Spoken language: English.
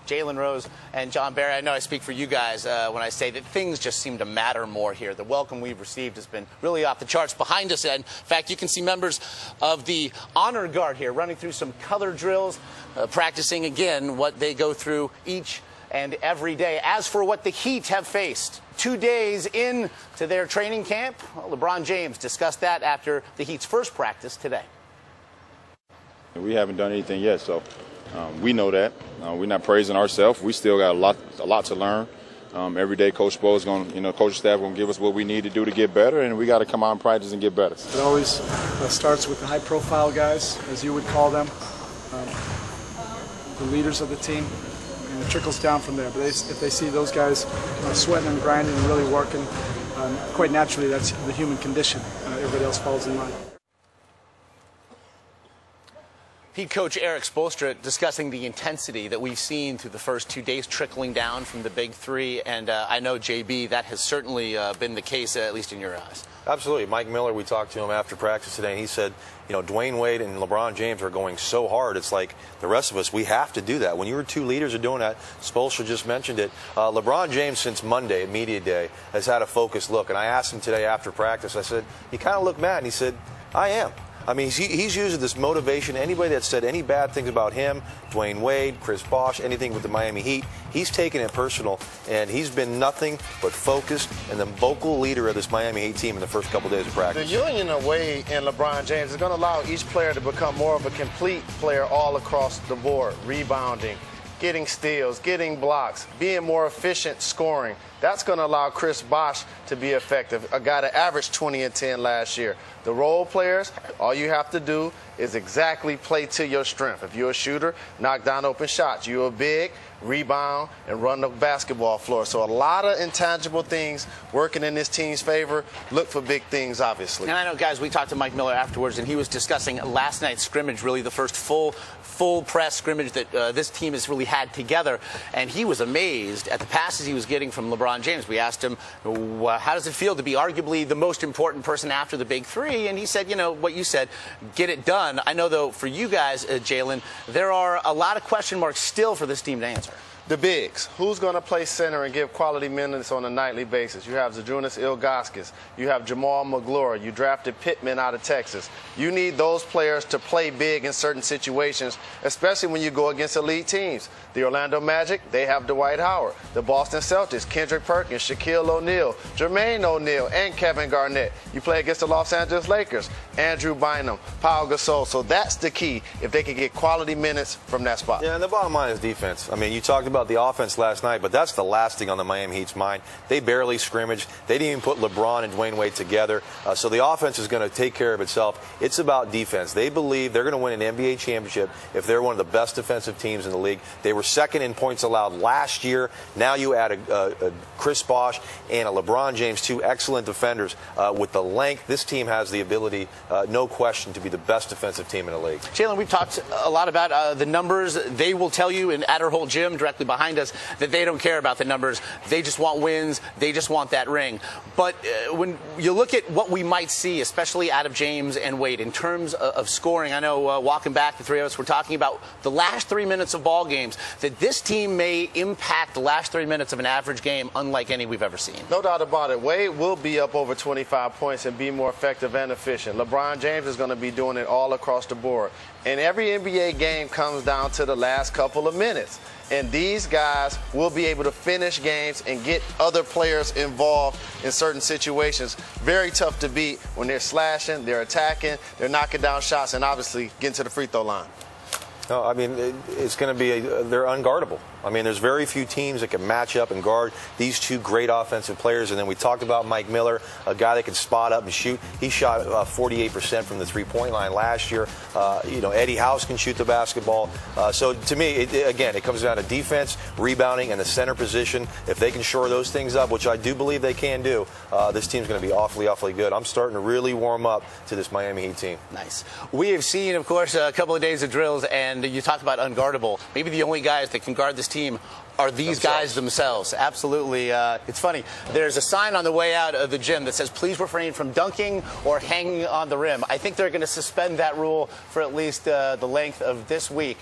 Jalen Rose and John Barry, I know I speak for you guys when I say that things just seem to matter more here. The welcome we've received has been really off the charts behind us. And in fact, you can see members of the Honor Guard here running through some color drills, practicing again what they go through each and every day. As for what the Heat have faced 2 days into their training camp, well, LeBron James discussed that after the Heat's first practice today. We haven't done anything yet, so we know that. We're not praising ourselves. We still got a lot to learn. Every day, Coach Spo is going to, coaching staff going to give us what we need to do to get better, and we got to come out and practice and get better. It always starts with the high-profile guys, as you would call them, the leaders of the team, and it trickles down from there. But if they see those guys sweating and grinding and really working, quite naturally, that's the human condition. Everybody else falls in line. Heat coach Erik Spoelstra discussing the intensity that we've seen through the first 2 days trickling down from the big three. And I know, JB, that has certainly been the case, at least in your eyes. Absolutely. Mike Miller, we talked to him after practice today, and he said, Dwayne Wade and LeBron James are going so hard. It's like the rest of us, we have to do that. When your two leaders are doing that, Spoelstra just mentioned it. LeBron James, since Monday, at Media Day, has had a focused look. And I asked him today after practice, I said, you kind of look mad. And he said, I am. I mean, he's using this motivation. Anybody that said any bad things about him, Dwayne Wade, Chris Bosh, anything with the Miami Heat, he's taken it personal, and he's been nothing but focused and the vocal leader of this Miami Heat team in the first couple days of practice. The union of Wade and LeBron James is going to allow each player to become more of a complete player all across the board, rebounding, getting steals, getting blocks, being more efficient scoring. That's going to allow Chris Bosh to be effective, a guy that averaged 20 and 10 last year. The role players, all you have to do is exactly play to your strength. If you're a shooter, knock down open shots. You're a big, rebound, and run the basketball floor. So a lot of intangible things working in this team's favor. Look for big things, obviously. And I know, guys, we talked to Mike Miller afterwards, and he was discussing last night's scrimmage, really the first full press scrimmage that this team has really had together. And he was amazed at the passes he was getting from LeBron James. We asked him, how does it feel to be arguably the most important person after the big three? And he said, what you said, get it done. I know, though, for you guys, Jalen, there are a lot of question marks still for this team to answer. The bigs. Who's going to play center and give quality minutes on a nightly basis? You have Zydrunas Ilgauskas. You have Jamal McGlure. You drafted Pittman out of Texas. You need those players to play big in certain situations, especially when you go against elite teams. The Orlando Magic, they have Dwight Howard. The Boston Celtics, Kendrick Perkins, Shaquille O'Neal, Jermaine O'Neal, and Kevin Garnett. You play against the Los Angeles Lakers, Andrew Bynum, Pau Gasol. So that's the key, if they can get quality minutes from that spot. Yeah, and the bottom line is defense. I mean, you talked about the offense last night, but that's the last thing on the Miami Heat's mind. They barely scrimmaged. They didn't even put LeBron and Dwayne Wade together. So the offense is going to take care of itself. It's about defense. They believe they're going to win an NBA championship if they're one of the best defensive teams in the league. They were second in points allowed last year. Now you add a Chris Bosh and a LeBron James, two excellent defenders. With the length, this team has the ability, no question, to be the best defensive team in the league. Jalen, we've talked a lot about the numbers. They will tell you in Adderholt Gym, directly behind us, that they don't care about the numbers. They just want wins. They just want that ring. But when you look at what we might see, especially out of James and Wade, in terms of scoring, I know walking back, the three of us were talking about the last 3 minutes of ball games, that this team may impact the last 3 minutes of an average game unlike any we've ever seen. No doubt about it. Wade will be up over 25 points and be more effective and efficient. LeBron James is going to be doing it all across the board. And every NBA game comes down to the last couple of minutes. And these guys will be able to finish games and get other players involved in certain situations. Very tough to beat when they're slashing, they're attacking, they're knocking down shots, and obviously getting to the free throw line. No, I mean, it's going to be they're unguardable. I mean, there's very few teams that can match up and guard these two great offensive players. And then we talked about Mike Miller, a guy that can spot up and shoot. He shot 48% from the three-point line last year. Eddie House can shoot the basketball. So to me, again, it comes down to defense, rebounding, and the center position. If they can shore those things up, which I do believe they can do, this team's going to be awfully, awfully good. I'm starting to really warm up to this Miami Heat team. Nice. We have seen, of course, a couple of days of drills, and you talked about unguardable. Maybe the only guys that can guard this team are these guys themselves. Absolutely. It's funny. There's a sign on the way out of the gym that says, please refrain from dunking or hanging on the rim. I think they're going to suspend that rule for at least the length of this week.